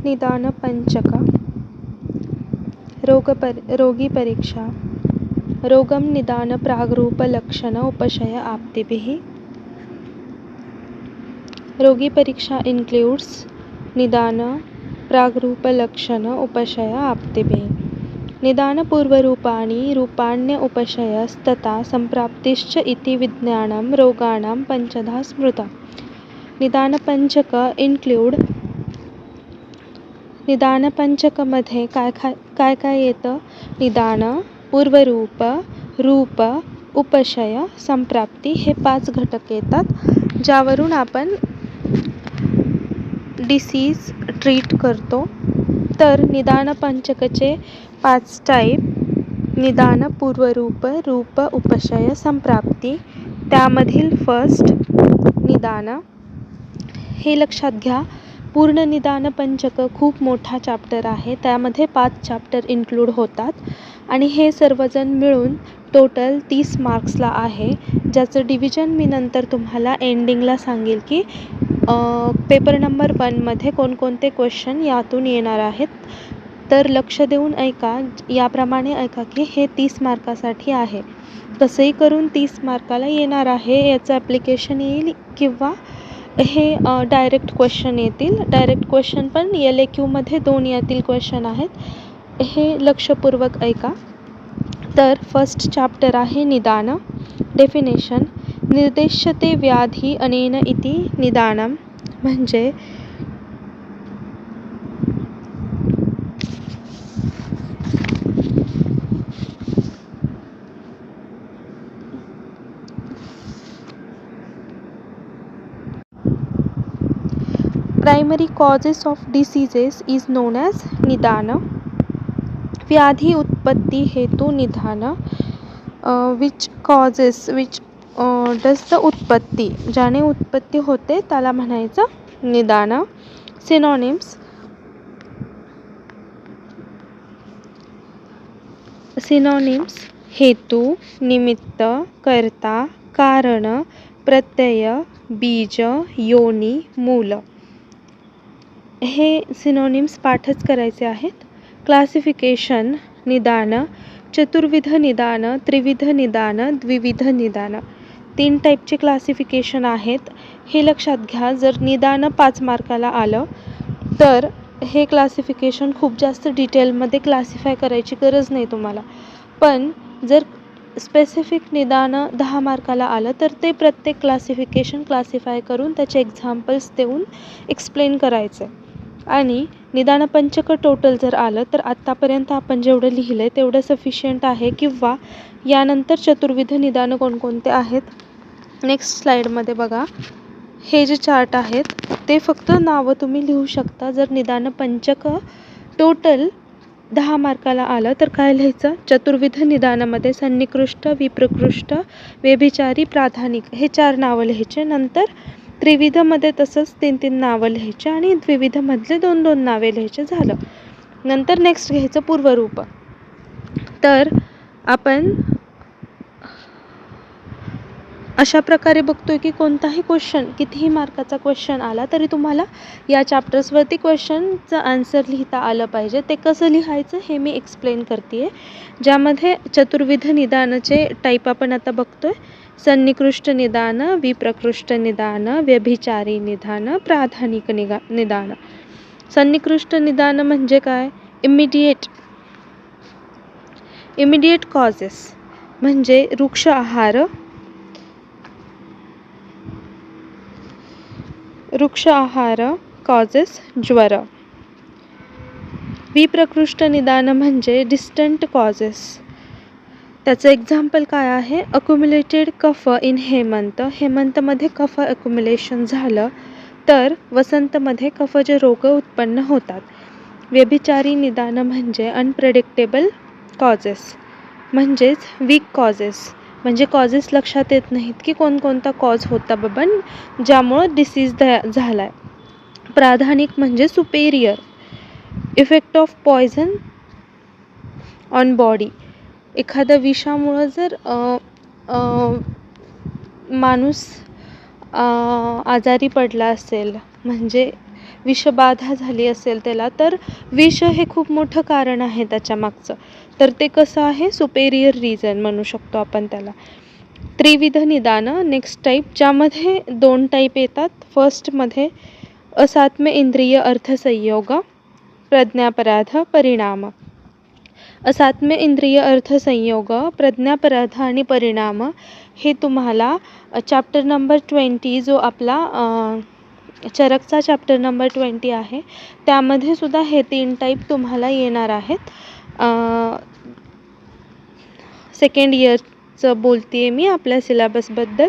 निदानपञ्चक रोगी परीक्षा रोगम निदान प्रागरूप लक्षण उपशय आप्तिभिः. रोगी परीक्षा includes निदान प्रागरूप लक्षण उपशय आप्तिभिः. निदान पूर्वरूपाणि रूपाण्य उपशयस्तथा संप्राप्तिश्च इति विज्ञानं रोगाणां पंचधा स्मृता. निदानपंचक include निदानपंचकमध्ये काय येतं? निदान, पूर्वरूप, रूप, उपशय, संप्राप्ती हे 5 घटक येतात, ज्यावरून आपण डिसीज ट्रीट करतो. तर निदानपंचकचे 5 टाईप: निदान, पूर्वरूप, रूप, उपशय, संप्राप्ती. त्यामधील फर्स्ट निदान हे लक्षात घ्या. पूर्ण निदानपंचक खूप मोठा चॅप्टर आहे, त्यामध्ये 5 चॅप्टर इन्क्लूड होतात आणि हे सर्वजण मिळून टोटल 30 मार्क्सला आहे, ज्याचं डिव्हिजन मी नंतर तुम्हाला एंडिंगला सांगेल की पेपर नंबर 1मध्ये कोणकोणते क्वेश्चन यातून येणार आहेत. तर लक्ष देऊन ऐका, याप्रमाणे ऐका की हे 30 मार्कासाठी आहे. कसंही करून 30 मार्काला येणार आहे. याचं ॲप्लिकेशन येईल किंवा हे डायरेक्ट क्वेश्चन येतील. डायरेक्ट क्वेश्चन पण LAQमध्ये 2 यातील क्वेश्चन आहेत. हे लक्षपूर्वक ऐका. तर फर्स्ट चॅप्टर आहे निदान. डेफिनेशन: निर्देश्यते व्याधी अनेन इति निदानम. म्हणजे primary causes of diseases is non as निदान. व्याधी उत्पत्ती हेतू निदान. विच डज द उत्पत्ती, ज्याने उत्पत्ती होते त्याला म्हणायचं निदान. सिनोनिम्स: हेतू, निमित्त, कर्ता, कारण, प्रत्यय, बीज, योनी, मूल. हे सिनोनिम्स पाठच करायचे आहेत. क्लासिफिकेशन: निदान, चतुर्विध निदान, त्रिविध निदान, द्विविध निदान. 3 टाईपचे क्लासिफिकेशन आहेत. हे लक्षात घ्या. जर निदान 5 मार्काला आलं तर हे क्लासिफिकेशन खूप जास्त डिटेलमध्ये क्लासिफाय करायची गरज नाही तुम्हाला. पण जर स्पेसिफिक निदान 10 मार्काला आलं तर ते प्रत्येक क्लासिफिकेशन क्लासिफाय करून त्याचे एक्झाम्पल्स देऊन एक्सप्लेन करायचं. आणि निदानपंचक टोटल जर आलं तर आत्तापर्यंत आपण जेवढं लिहिलं आहे तेवढं सफिशियंट आहे. किंवा यानंतर चतुर्विध निदान कोणकोणते आहेत नेक्स्ट स्लाईडमध्ये बघा. हे जे चार्ट आहेत ते फक्त नावं तुम्ही लिहू शकता. जर निदानपंचक टोटल 10 मार्काला आलं तर काय लिहायचं? चतुर्विध निदानामध्ये सन्निकृष्ट, विप्रकृष्ट, व्यभिचारी, प्राधानिक हे 4 नावं लिहायचे. नंतर त्रिविधमध्ये तसंच 3-3 नावं लिहायचे आणि द्विविधमधले 2-2 नावे लिहायचे. झालं. नंतर नेक्स्ट घ्यायचं पूर्वरूप. तर आपण अशा प्रकारे बघतोय की कोणताही क्वेश्चन, कितीही मार्काचा क्वेश्चन आला तरी तुम्हाला या चॅप्टर्सवरती क्वेश्चनचं आन्सर लिहिता आलं पाहिजे. ते कसं लिहायचं हे मी एक्सप्लेन करते आहे. ज्यामध्ये चतुर्विध निदानाचे टाईप आपण आता बघतोय. सन्निकृष्ट निदान, विप्रकृष्ट निदान, व्यभिचारी निदान, प्राधानिक निदान. सन्निकृष्ट निदान म्हणजे काय? इमिडिएट कॉजेस म्हणजे वृक्ष आहार कॉजेस ज्वर. विप्रकृष्ट निदान म्हणजे डिस्टंट कॉजेस. त्याचं एक्झाम्पल काय आहे? Accumulated cuff in हेमंतमध्ये cuff accumulation झालं तर वसंतमध्ये कफचे रोग उत्पन्न होतात. व्यभिचारी निदान म्हणजे अनप्रेडिक्टेबल कॉजेस म्हणजेच वीक कॉजेस. म्हणजे कॉजेस लक्षात येत नाहीत की कोणकोणता कॉज होता बाबा ज्यामुळं डिसीज झाला आहे. प्राधानिक म्हणजे superior. Effect of poison on body. एखाद्या विषामुळं जर माणूस आजारी पडला असेल म्हणजे विषबाधा झाली असेल त्याला, तर विष हे खूप मोठं कारण आहे त्याच्या मागचं. तर ते कसं आहे, सुपेरियर रिझन म्हणू शकतो आपण त्याला. त्रिविध निदान नेक्स्ट टाईप, ज्यामध्ये 2 टाईप येतात. फर्स्टमध्ये असात्म्य इंद्रिय अर्थसंयोग, प्रज्ञापराध, परिणाम. असात्म्य इंद्रिय अर्थसंयोग, प्रज्ञापराध आणि परिणाम हे तुम्हाला चॅप्टर नंबर 20 जो आपला चरकचा चॅप्टर नंबर 20 आहे त्यामध्ये सुद्धा हे 3 टाईप तुम्हाला येणार आहेत. सेकंड इयरचं बोलते आहे मी आपल्या सिलेबसबद्दल.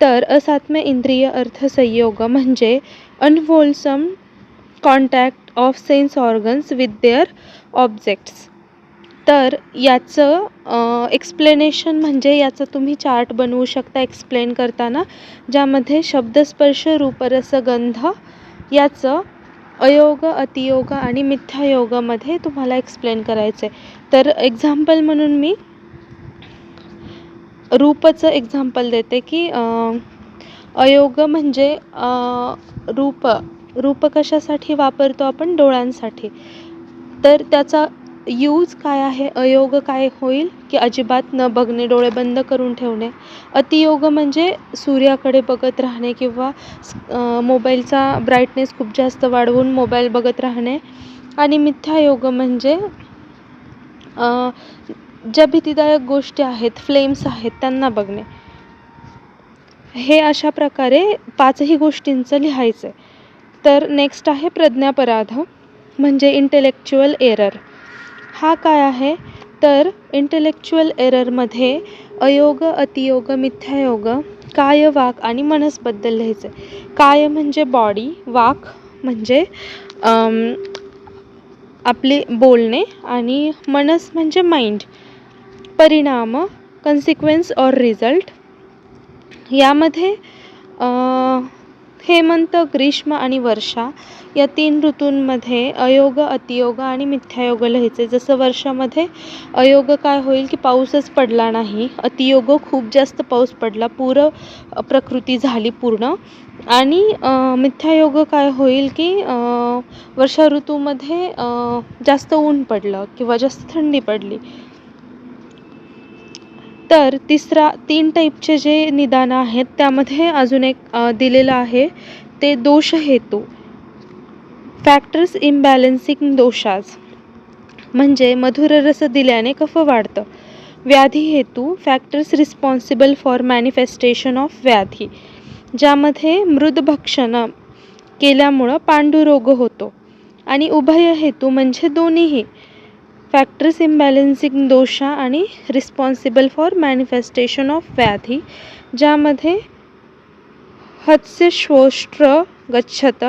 तर असात्म्य इंद्रिय अर्थसंयोग म्हणजे unwholesome contact of sense organs with their objects. तर याचं एक्सप्लेनेशन म्हणजे याचं तुम्ही चार्ट बनवू शकता एक्सप्लेन करताना, ज्यामध्ये शब्दस्पर्श रूपरसगंध याचं अयोग, अतियोग आणि मिथ्यायोगामध्ये तुम्हाला एक्सप्लेन करायचं आहे. तर एक्झाम्पल म्हणून मी रूपचं एक्झाम्पल देते की अयोग म्हणजे रूप कशासाठी वापरतो आपण, डोळ्यांसाठी. तर त्याचा यूज काय आहे, अयोग काय होईल की अजिबात न बघणे, डोळे बंद करून ठेवणे. अतियोग म्हणजे सूर्याकडे बघत राहणे किंवा मोबाईलचा ब्राईटनेस खूप जास्त वाढवून मोबाईल बघत राहणे. आणि मिथ्यायोग म्हणजे ज्या भीतीदायक गोष्टी आहेत, फ्लेम्स आहेत, त्यांना बघणे. हे अशा प्रकारे 5ही गोष्टींचं लिहायचं आहे. तर नेक्स्ट आहे प्रज्ञापराध म्हणजे इंटेलेक्च्युअल एरर. हा काय आहे, तर इंटेलेक्च्युअल एररमध्ये अयोग, अतियोग, मिथ्यायोग, काय, वाक आणि मनसबद्दल लिहायचं आहे. काय म्हणजे बॉडी, वाक म्हणजे आपले बोलणे आणि मनस म्हणजे माइंड. परिणाम कन्सिक्वेन्स ऑर रिझल्ट. यामध्ये हेमंत, ग्रीष्म आणि वर्षा या 3 ऋतूंमध्ये अयोग, अतियोग आणि मिथ्यायोग लिहायचे. जसं वर्षामध्ये अयोग काय होईल की पाऊसच पडला नाही, अतियोग खूप जास्त पाऊस पडला, प्रकृती झाली पूर्ण. आणि मिथ्यायोग काय होईल की वर्षा ऋतूमध्ये जास्त ऊन पडलं किंवा जास्त थंडी पडली. तर 3 टाईपचे जे निदान आहेत त्यामध्ये अजून एक दिलेलं आहे ते दोष हेतू. फॅक्टर्स इम्बॅलन्सिंग दोषाज म्हणजे मधुर रस दिल्याने कफ वाढतं. व्याधी हेतू factors responsible for manifestation of व्याधी, ज्यामध्ये मृदभक्षण केल्यामुळं पांडुरोग होतो. आणि उभय हेतू म्हणजे दोन्हीही फॅक्टर्स इम्बॅलन्सिंग दोषा आणि रिस्पॉन्सिबल फॉर मॅनिफेस्टेशन ऑफ व्याधी, ज्यामध्ये हत्स्य श्वोष्ट्र गच्छत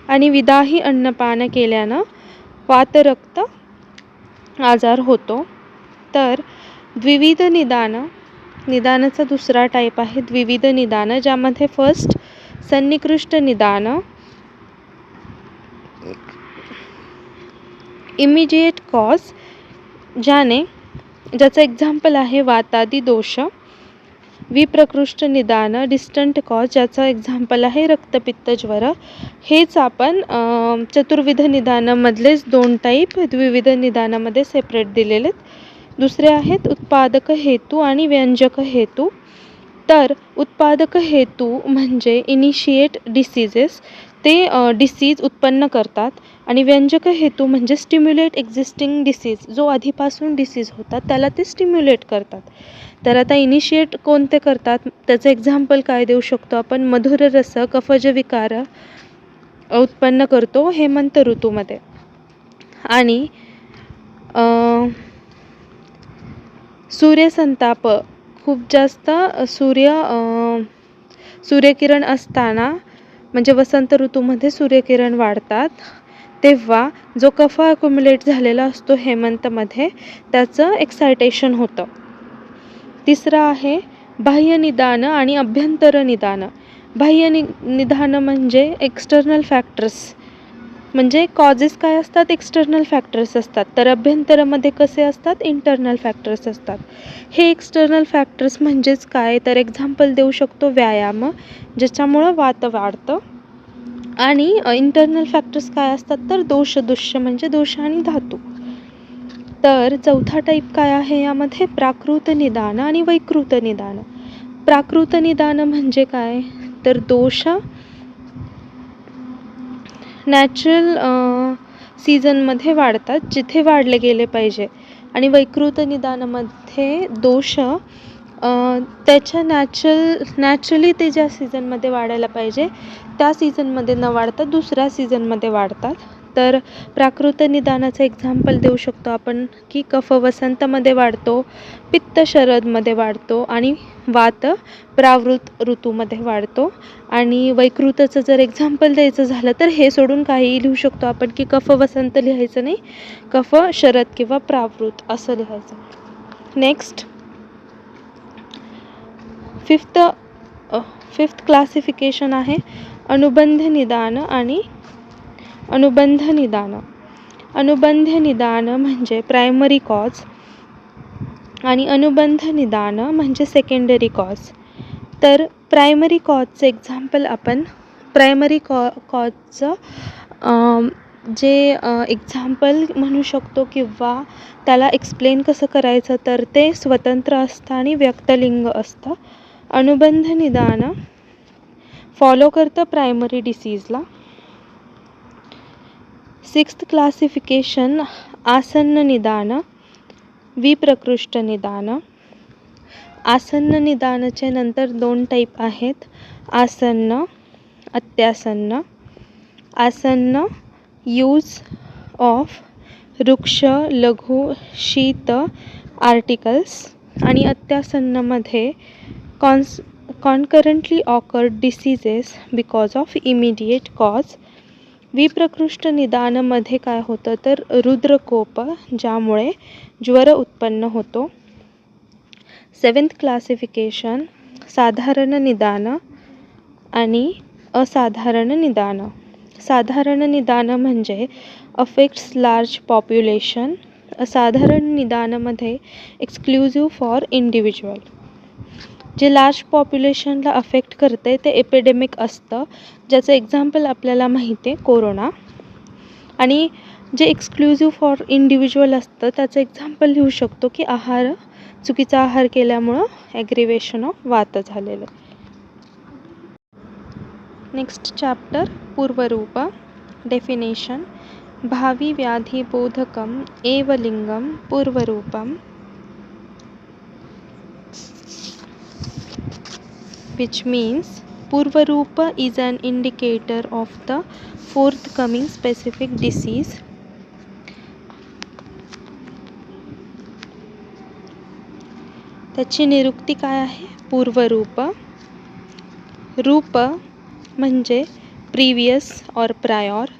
आणि विदाही अन्नपान केल्यानं वातरक्त आजार होतो. तर द्विविध निदानाचा दुसरा टाईप आहे द्विविध निदान, ज्यामध्ये फर्स्ट सन्निकृष्ट निदान, इमिजिएट कॉज, ज्याचं एक्झाम्पल आहे वातादी दोष. विप्रकृष्ट निदान डिस्टंट कॉज, ज्याचं एक्झाम्पल आहे रक्तपित्त ज्वर. हेच आपण चतुर्विध निदानामधलेच 2 टाईप द्विविध निदानामध्ये सेपरेट दिलेलेत. दुसरे आहेत उत्पादक हेतू आणि व्यंजक हेतू. तर उत्पादक हेतू म्हणजे इनिशिएट डिसीजेस, ते डिसीज उत्पन्न करतात. आणि व्यंजक हेतू म्हणजे स्टिम्युलेट एक्झिस्टिंग डिसीज, जो आधीपासून डिसीज होता त्याला ते स्टिम्युलेट करतात. तर आता इनिशिएट कोणते करतात, त्याचं एक्झाम्पल काय देऊ शकतो आपण, मधुर रस कफज विकार उत्पन्न करतो हेमंत ऋतूमध्ये. आणि सूर्यसंताप, खूप जास्त सूर्यकिरण असताना म्हणजे वसंत ऋतूमध्ये सूर्यकिरण वाढतात तेव्हा जो कफ अक्युमुलेट झालेला असतो हेमंतमध्ये त्याचं एक्सायटेशन होतं. तिसरं आहे बाह्य निदान आणि अभ्यंतर निदान. बाह्य निदान म्हणजे एक्सटर्नल फॅक्टर्स, म्हणजे कॉजेस काय असतात, एक्सटर्नल फॅक्टर्स असतात. तर अभ्यंतरामध्ये कसे असतात, इंटरनल फॅक्टर्स असतात. हे एक्सटर्नल फॅक्टर्स म्हणजेच काय, तर एक्झाम्पल देऊ शकतो व्यायाम, ज्याच्यामुळं वात वाढतं. आणि इंटरनल फॅक्टर्स काय असतात तर दोष, दुष्य म्हणजे दोष आणि धातू. तर चौथा टाईप काय आहे यामध्ये प्राकृत निदान आणि वैकृत निदान. प्राकृत निदान म्हणजे काय तर दोष नॅचरल सीझनमध्ये वाढतात, जिथे वाढले गेले पाहिजे, आणि वैकृत निदानामध्ये दोष त्याच्या नॅचरली ते ज्या सीझनमध्ये वाढायला पाहिजे त्या सीझनमध्ये न वाढता दुसऱ्या सीझनमध्ये वाढतात. तर प्राकृत निदानाचं एक्झाम्पल देऊ शकतो आपण की कफ वसंतमध्ये वाढतो, पित्त शरदमध्ये वाढतो आणि वात प्रावृत ऋतूमध्ये वाढतो. आणि वैकृतचं जर एक्झाम्पल द्यायचं झालं तर हे सोडून काहीही लिहू शकतो आपण की कफ वसंत लिहायचं नाही, कफ शरद किंवा प्रावृत असं लिहायचं. नेक्स्ट फिफ्थ क्लासिफिकेशन आहे अनुबंध निदान आणि अनुबंध निदान. अनुबंध निदान म्हणजे प्रायमरी कॉज आणि अनुबंध निदान म्हणजे सेकंडरी कॉज. तर प्रायमरी कॉजचं एक्झाम्पल आपण प्रायमरी कॉजचं जे एक्झाम्पल म्हणू शकतो किंवा त्याला एक्सप्लेन कसं करायचं तर ते स्वतंत्र असतं आणि व्यक्तलिंग असतं. अनुबंध निदान फॉलो करतं प्रायमरी डिसीजला. सिक्स्थ क्लासिफिकेशन आसन्न निदान, विप्रकृष्ट निदान. आसन्न निदानाचे नंतर 2 टाईप आहेत, आसन्न, अत्यासन्न. आसन्न यूज ऑफ वृक्ष, लघु, शीत आर्टिकल्स. आणि अत्यासन्नमध्ये concurrently occurred diseases because of immediate cause. विप्रकृष्ट निदानमध्ये काय होतं तर रुद्रकोप, ज्यामुळे ज्वर उत्पन्न होतो. 7th क्लासिफिकेशन साधारण निदान आणि असाधारण निदान. साधारण निदान म्हणजे अफेक्ट्स लार्ज पॉप्युलेशन. असाधारण निदानामध्ये एक्सक्लुझिव्ह फॉर इंडिव्हिज्युअल. जे लार्ज पॉप्युलेशनला अफेक्ट करते ते एपिडेमिक असतं, ज्याचं एक्झाम्पल आपल्याला माहिती आहे कोरोना. आणि जे एक्सक्लुझिव्ह फॉर इंडिव्हिज्युअल असतं त्याचं एक्झाम्पल लिहू शकतो की चुकीचा आहार केल्यामुळं ॲग्रिवेशन ऑफ वात झालेलं. Next chapter पूर्वरूप. डेफिनेशन भावी व्याधिबोधकम एव लिंगम पूर्वरूपम, which means Purvarupa is an indicator of the forthcoming specific disease. त्याची निरुक्ती काय आहे? पूर्वरूप. रूप म्हणजे प्रिवियस और प्रायर.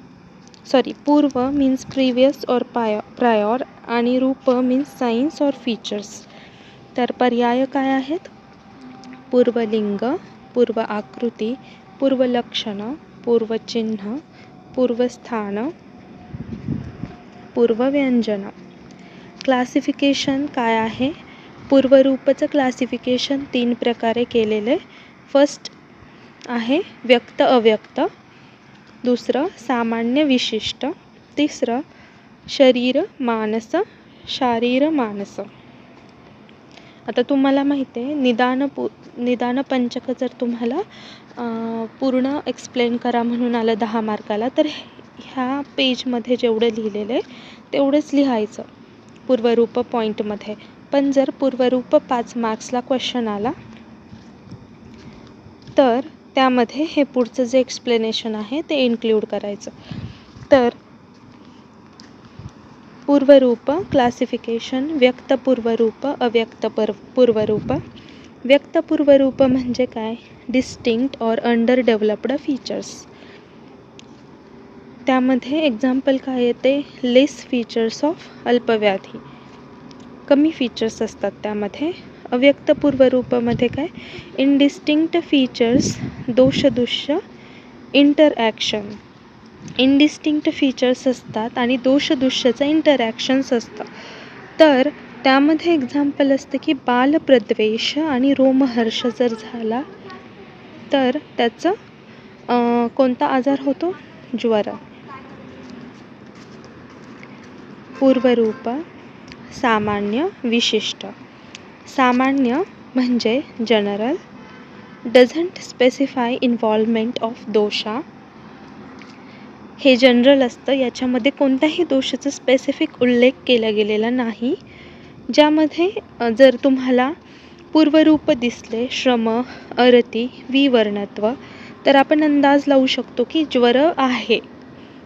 पूर्व मीन्स प्रिवियस और प्रायर आणि रूप मीन्स साइन्स और फीचर्स. तर पर्याय काय आहेत? पूर्वलिंग, पूर्व आकृती, पूर्वलक्षण, पूर्वचिन्ह, पूर्वस्थान, पूर्वव्यंजन. क्लासिफिकेशन काय आहे? पूर्वरूपाचं क्लासिफिकेशन 3 प्रकारे केलेले. फर्स्ट आहे व्यक्त अव्यक्त, दुसरं सामान्य विशिष्ट, तिसरं शरीर मानस शारीर मानस. आता तुम्हाला माहिती आहे निदान पंचक जर तुम्हाला पूर्ण एक्सप्लेन करा म्हणून आलं 10 मार्काला, तर ह्या पेजमध्ये जेवढं लिहिलेलं आहे तेवढंच लिहायचं पूर्वरूप पॉईंटमध्ये. पण जर पूर्वरूप 5 मार्क्सला क्वेश्चन आला तर त्यामध्ये हे पुढचं जे एक्सप्लेनेशन आहे ते इन्क्ल्यूड करायचं. तर पूर्वरूप क्लासिफिकेशन व्यक्त पूर्वरूप, अव्यक्त पूर्वरूप. व्यक्त पूर्वरूप म्हणजे काय? डिस्टिंक्ट और अंडर डेव्हलप्ड फीचर्स. त्यामध्ये एक्झाम्पल काय येते? लेस फीचर्स ऑफ अल्पव्याधी, कमी फीचर्स असतात त्यामध्ये. अव्यक्त पूर्वरूपामध्ये काय? इनडिस्टिंक्ट फीचर्स, दोषदुष्य, इंटरॲक्शन. इनडिस्टिंक्ट फीचर्स असतात आणि दोषदुष्यचं इंटरॅक्शन्स असतं. तर त्यामध्ये एक्झाम्पल असतं की बालप्रद्वेष आणि रोमहर्ष जर झाला तर त्याचं कोणता आजार होतो? ज्वर. पूर्वरूप, सामान्य, विशिष्ट. सामान्य म्हणजे general, doesn't specify involvement of dosha. हे जनरल असतं, याच्यामध्ये कोणत्याही दोषाचा स्पेसिफिक उल्लेख केला गेलेला नाही. ज्यामध्ये जर तुम्हाला पूर्वरूप दिसले, श्रम, अरती, विवर्णत्व, तर आपण अंदाज लावू शकतो की ज्वर आहे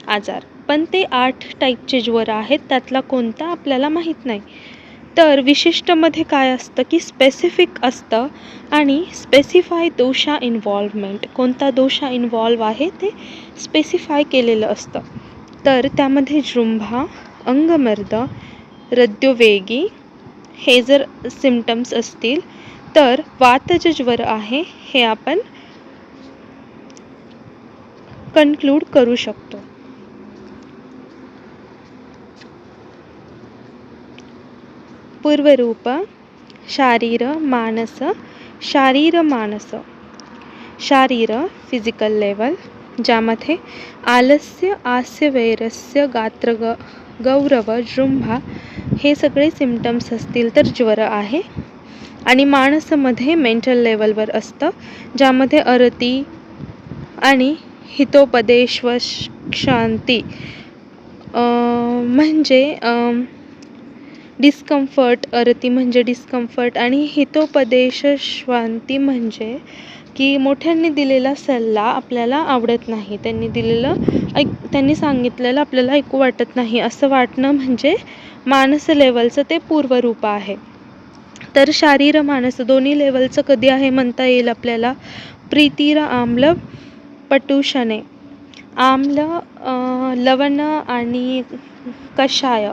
आजार. पण ते 8 टाईपचे ज्वर आहेत, त्यातला कोणता आपल्याला माहीत नाही. तर विशिष्टमध्ये काय असतं की स्पेसिफिक असतं आणि स्पेसिफाय दोषा इन्व्हॉल्वमेंट, कोणता दोषा इन्व्हॉल्व आहे ते स्पेसिफाय केलेलं असतं. तर त्यामध्ये जृंभा, अंगमर्द, रद्योवेगी हे जर सिम्पटम्स असतील, तर वातज ज्वर आहे हे आपण कन्क्लूड करू शकतो. पूर्वरूप, शारीर, मानस. शारीर, मानस. शारीर फिजिकल लेवल, ज्यामध्ये आलस्य, आस्यवैरस्य, गात्र गौरव, जृंभा हे सगळे सिम्पटम्स असतील तर ज्वर आहे. आणि मानसमध्ये मेंटल लेवलवर असतं, ज्यामध्ये अरती आणि हितोपदेश व शांती म्हणजे डिस्कम्फर्ट. अरती म्हणजे डिस्कम्फर्ट आणि हितोपदेश शांती म्हणजे की मोठ्यांनी दिलेला सल्ला आपल्याला आवडत नाही, त्यांनी सांगितलेलं आपल्याला ऐकू वाटत नाही असं वाटणं म्हणजे मानस लेवलचं ते पूर्वरूप आहे. तर शारीर, मानस दोन्ही लेवलचं कधी आहे म्हणता येईल आपल्याला? प्रीतीर आम्ल पटुषणे. आम्ल, लवण आणि कषाय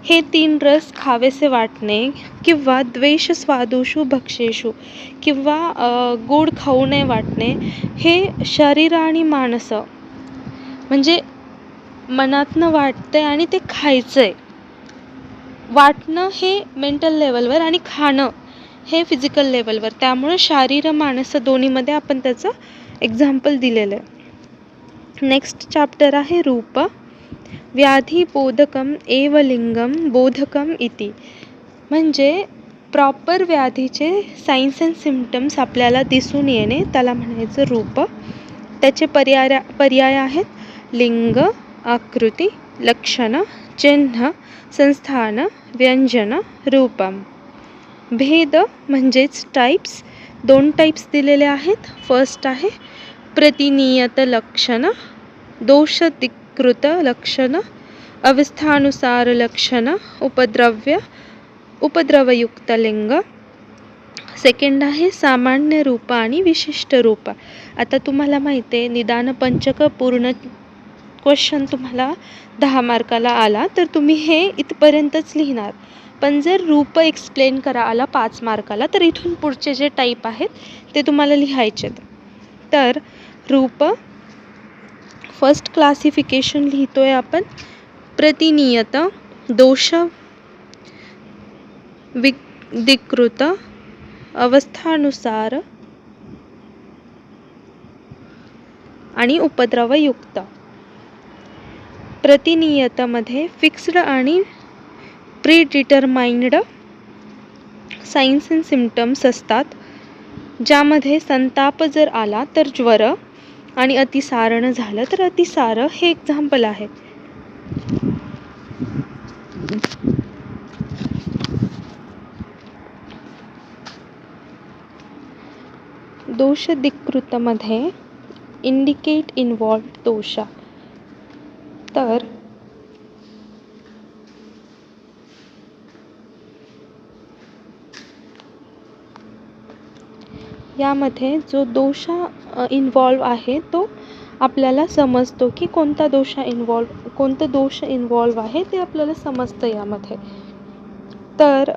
हे 3 रस खावेसे वाटणे, किंवा द्वेष स्वादुषु भक्षेषु, किंवा गोड खाऊ नये वाटणे, हे शरीर आणि मानस म्हणजे मनातनं वाटतंय आणि ते खायचंय. वाटणं हे मेंटल लेवलवर आणि खाणं हे फिजिकल लेवलवर. त्यामुळे शारीर, मानस दोन्हीमध्ये आपण त्याचं एक्झाम्पल दिलेलं आहे. नेक्स्ट चॅप्टर आहे रूप. व्याधी बोधकम एव लिंगम बोधकम इति. म्हणजे प्रॉपर व्याधीचे सायन्स अँड सिम्पटम्स आपल्याला दिसून येणे, त्याला म्हणायचं रूप. त्याचे पर्याय आहेत लिंग, आकृती, लक्षण, चिन्ह, संस्थान, व्यंजन, रूपम. भेद म्हणजेच टाईप्स. 2 टाईप्स दिलेले आहेत. फर्स्ट आहे प्रतिनियत लक्षण, दोषधिकृत लक्षण, अवस्थानुसार लक्षण, उपद्रवयुक्त लिंग. सेकंड आहे सामान्य रूप आणि विशिष्ट रूप. आता तुम्हाला माहिती आहे निदान पंचक पूर्ण क्वेश्चन तुम्हाला 10 मार्काला आला तर तुम्ही हे इथपर्यंतच लिहिणार. पण जर रूप एक्सप्लेन करा आला 5 मार्काला तर इथून पुढचे जे टाईप आहेत ते तुम्हाला लिहायचेत. तर रूप, फर्स्ट क्लासिफिकेशन लिहितोय आपण. प्रतिनियत, दोष विधिकृत, अवस्थानुसार आणि उपद्रवयुक्त. प्रतिनियतमध्ये फिक्स्ड आणि प्रीडिटरमाइंड साइन्स अँड सिम्पटम्स असतात, ज्यामध्ये संताप जर आला तर ज्वर आणि अतिसारण झालं तर अतिसार हे एक्झाम्पल आहे. दोषधिकृतमध्ये इंडिकेट इन्व्हॉल्व्ड दोषा. तर यामध्ये जो दोषा इन्व्हॉल्व आहे तो आपल्याला समजतो की कोणता दोष इन्व्हॉल्व आहे ते आपल्याला समजतं यामध्ये. तर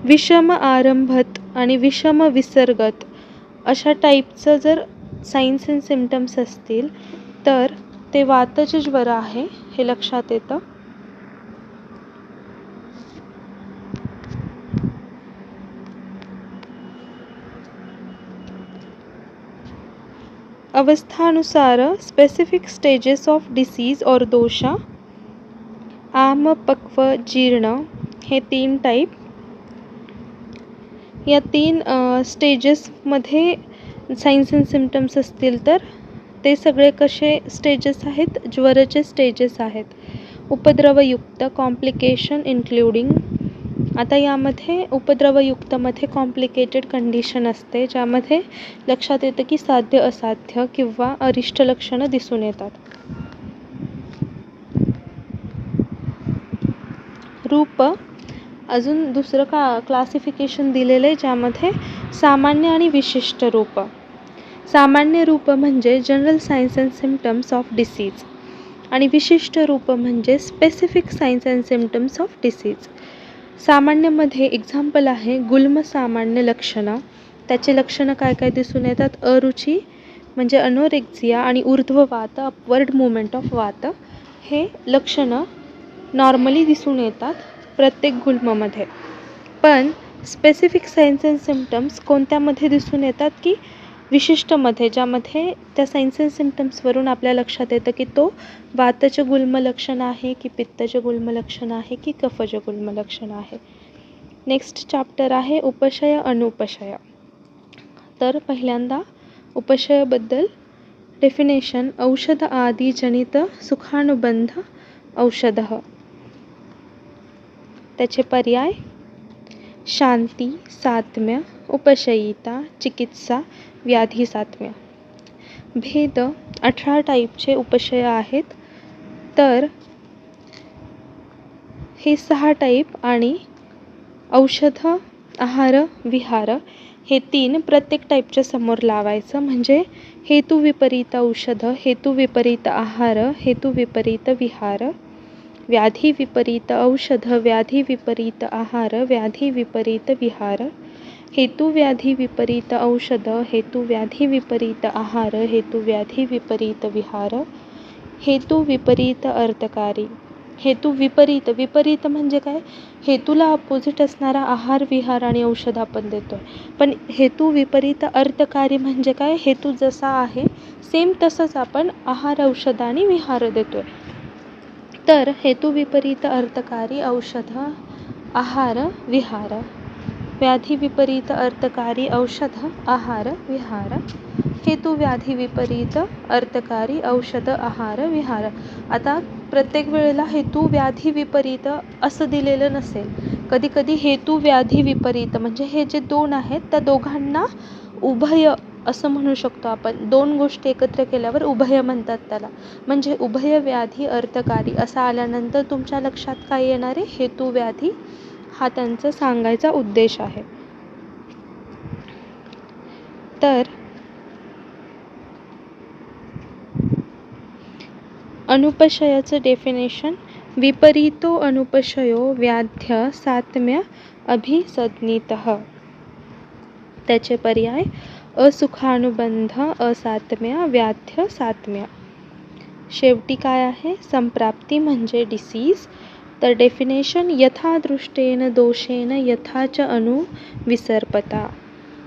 विषम आरंभत आणि विषम विसर्गत अशा टाईपचं जर सायन्स अँड सिम्पटम्स असतील तर ते वातज ज्वर आहे हे लक्षात येतं. अवस्थानुसार स्पेसिफिक स्टेजेस ऑफ डिसीज और दोषा, आम, पक्व, जीर्ण हे 3 टाईप. या 3 स्टेजेसमध्ये सायन्स अँड सिम्पटम्स असतील तर ते सगळे कसे स्टेजेस आहेत? ज्वराचे स्टेजेस आहेत. उपद्रवयुक्त, कॉम्प्लिकेशन इन्क्लुडिंग. आता यामध्ये उपद्रवयुक्तमध्ये कॉम्प्लिकेटेड कंडिशन असते, ज्यामध्ये लक्षात येतं की साध्य, असाध्य किंवा अरिष्ट लक्षणं दिसून येतात. रूप, अजून दुसरं क्लासिफिकेशन दिलेलं आहे, ज्यामध्ये सामान्य आणि विशिष्ट रूप. सामान्य रूप म्हणजे general signs and symptoms of disease आणि विशिष्ट रूप म्हणजे specific signs and symptoms of disease. सामान्यमध्ये एक्झाम्पल आहे गुल्म सामान्य लक्षणं. त्याचे लक्षणं काय काय दिसून येतात? अरुची म्हणजे अनोरेक्झिया आणि ऊर्ध्ववात, अपवर्ड मुवमेंट ऑफ वात, हे लक्षणं नॉर्मली दिसून येतात प्रत्येक गुल्ममध्ये. पण स्पेसिफिक सायन्स अँड सिम्पटम्स कोणत्यामध्ये दिसून येतात? की विशिष्टमध्ये, ज्यामध्ये त्या सायन्स अँड सिम्पटम्सवरून आपल्या लक्षात येतं की तो वातचे गुल्म लक्षण आहे की पित्तचे गुल्म लक्षण आहे की कफचे गुल्म लक्षण आहे. नेक्स्ट चॅप्टर आहे उपशय अनुपशय. तर पहिल्यांदा उपशयाबद्दल डेफिनेशन. औषध आदी जनित सुखानुबंध औषधः. त्याचे पर्याय: शांती, सात्म्य, उपशयिता, चिकित्सा, व्याधी सात्म्य. भेद: 18 टाईपचे उपशय आहेत, तर हे 6 टाईप आणि औषध, आहार, विहार हे 3 प्रत्येक टाईपच्या समोर लावायचं. म्हणजे हेतू विपरीत औषध, हेतू विपरीत आहार, हेतू विपरीत विहार, व्याधी विपरीत औषध, व्याधी विपरीत आहार, व्याधी विपरीत विहार, हेतू व्याधी विपरीत औषध, हेतू व्याधी विपरीत आहार, हेतू व्याधी विपरीत विहार, हेतू विपरीत अर्थकारी. हेतू विपरीत, विपरीत म्हणजे काय? हेतूला अपोजिट असणारा आहार, विहार आणि औषध आपण देतोय. पण हेतू विपरीत अर्थकारी म्हणजे काय? हेतू जसा आहे सेम तसंच आपण आहार, औषध आणि विहार देतोय. तर हेतू विपरीत अर्थकारी औषध, आहार, विहार. व्याधी विपरीत अर्थकारी औषध, आहार, विहार. हेतू व्याधी विपरीत अर्थकारी औषध, आहार, विहार. आता प्रत्येक वेळेला हेतू व्याधी विपरीत असं दिलेलं नसेल. कधी कधी हेतू व्याधी विपरीत म्हणजे हे जे 2 आहेत त्या दोघांना उभय असं म्हणू शकतो आपण. 2 गोष्टी एकत्र केल्यावर उभय म्हणतात त्याला. म्हणजे उभय व्याधी अर्थकारी असं आल्यानंतर तुमच्या लक्षात काय येणार आहे? हेतू व्याधी हा त्यांचा सांगायचा उद्देश आहे. तर अनुपशयाचं डेफिनेशन. विपरीतो अनुपशयो व्याध्य सात्म्य अभिसंज्ञितः. त्याचे पर्याय: असुखानुबंध, असात्म्य, व्याध्य, सात्म्य. शेवटी काय आहे? संप्राप्ती म्हणजे डिसीज. तर डेफिनेशन: यथादृष्टेन दोषेन यथा च अनुविसर्पता.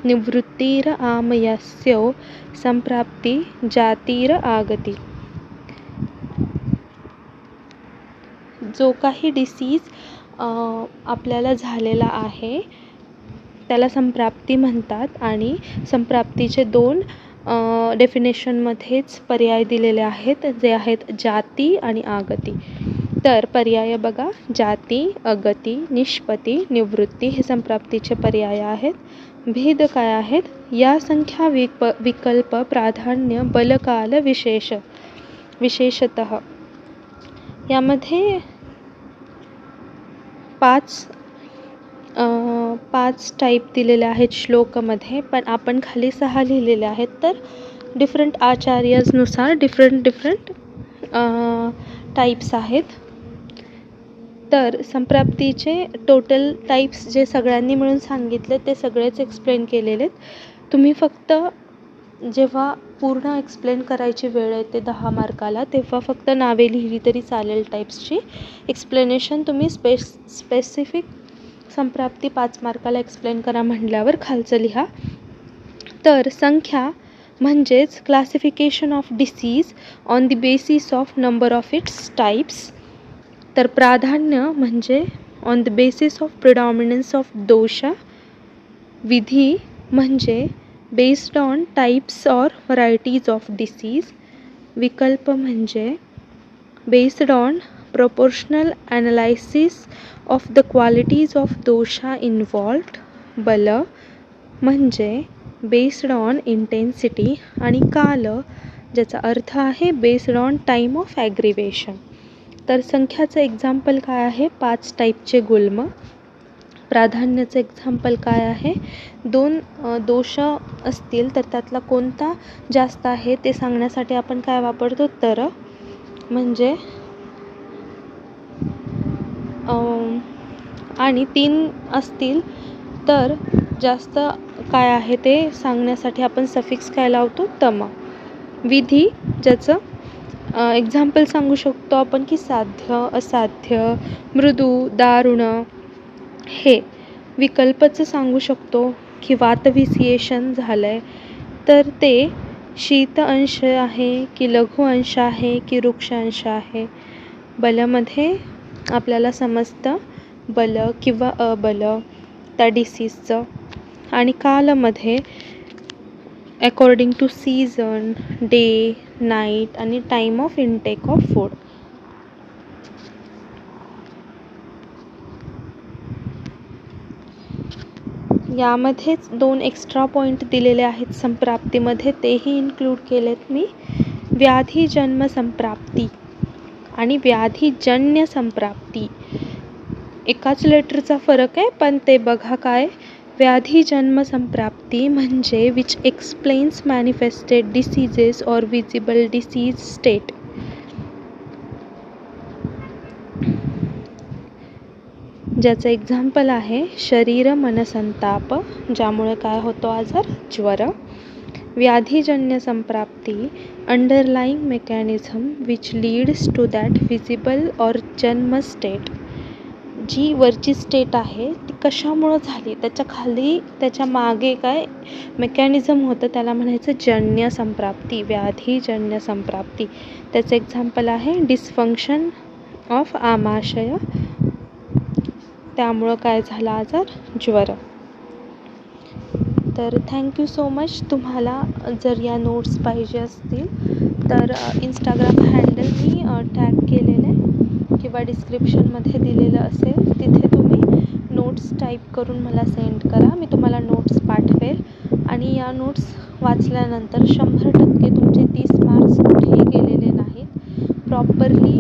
निवृत्तीर आमयस्यो संप्राप्ती जातीर आगती. जो काही डिसीज आपल्याला झालेला आहे त्याला संप्राप्ती म्हणतात आणि संप्राप्तीचे 2 डेफिनेशनमध्येच पर्याय दिलेले आहेत, जे आहेत जाती आणि आगती. तर पर्याय बघा: जाती, अगती, निष्पत्ती, निवृत्ती हे संप्राप्तीचे पर्याय आहेत. भेद काय आहेत? या संख्या विकल्प प्राधान्य बलकाल विशेषतः. यामध्ये 5 टाईप दिलेले आहेत श्लोकमध्ये, पण आपण खाली 6 लिहिलेले आहेत. तर डिफरंट आचार्यनुसार डिफरंट टाईप्स आहेत. तर संप्राप्तीचे टोटल टाईप्स जे सगळ्यांनी मिळून सांगितले ते सगळेच एक्सप्लेन केलेले आहेत. तुम्ही फक्त जेव्हा पूर्ण एक्सप्लेन करायची वेळ येते 10 मार्काला, तेव्हा फक्त नावे लिहिली तरी चालेल टाईप्सची. एक्सप्लेनेशन तुम्ही स्पेसिफिक संप्राप्ती 5 मार्काला एक्सप्लेन करा म्हटल्यावर खालचं लिहा. तर संख्या म्हणजेच classification of disease on the basis of number of its types. तर प्राधान्य म्हणजे on the basis of predominance of dosha. विधी म्हणजे based on types or varieties of disease. विकल्प म्हणजे based on proportional analysis of the qualities of dosha involved. बल म्हणजे based on intensity. आणि काल ज्याचा अर्थ आहे बेस्ड ऑन टाईम ऑफ ॲग्रिवेशन. तर संख्याचं एक्झाम्पल काय आहे? 5 टाईपचे गुल्म. प्राधान्याचं एक्झाम्पल काय आहे? 2 दोष असतील तर त्यातला कोणता जास्त आहे ते सांगण्यासाठी आपण काय वापरतो? तर म्हणजे आणि 3 असतील तर जास्त काय आहे ते सांगण्यासाठी आपण सफिक्स काय लावतो? तम. विधी ज्याचं एक्झाम्पल सांगू शकतो आपण की साध्य, असाध्य, मृदू, दारुण. हे विकल्पचं सांगू शकतो की वातविसिएशन झालं आहे तर ते शीत अंश आहे की लघु अंश आहे की वृक्ष अंश आहे. बलमध्ये आपल्याला समजतं बल किंवा अबल त्या डिसीजचं. आणि कालमध्ये according to season, day, night आणि time of intake of food. यामध्येच 2 एक्स्ट्रा पॉईंट दिलेले आहेत संप्राप्तीमध्ये, तेही इन्क्लूड केलेत मी. व्याधीजन्य संप्राप्ती आणि व्याधीजन्य संप्राप्ती एकाच लेटरचा फरक आहे, पण ते बघा काय. व्याधीजन्य संप्राप्ती म्हणजे which explains manifested diseases or visible disease state. ज्याचं एक्झाम्पल आहे शरीर मनसंताप, ज्यामुळे काय होतो? आजार, ज्वर. व्याधीजन्य संप्राप्ती underlying mechanism which leads to that visible or जन्म स्टेट. जी वरची स्टेट आहे ती कशामुळं झाली, त्याच्या खाली त्याच्या मागे काय मेकॅनिझम होतं त्याला म्हणायचं जन्य संप्राप्ती, व्याधीजन्य संप्राप्ती. त्याचं एक्झाम्पल आहे डिस्फंक्शन ऑफ आमाशय, त्यामुळं काय झाला? आजार, ज्वर. तर थँक्यू सो मच. तुम्हाला जर या नोट्स पाहिजे असतील तर इंस्टाग्राम हँडल मी टॅग केलेलं आहे किंवा डिस्क्रिप्शनमध्ये दिलेलं असेल, तिथे तुम्ही नोट्स टाईप करून मला सेंड करा. मी तुम्हाला नोट्स पाठवेल आणि या नोट्स वाचल्यानंतर 100% तुमचे 30 मार्क्स कुठेही गेलेले नाहीत. प्रॉपरली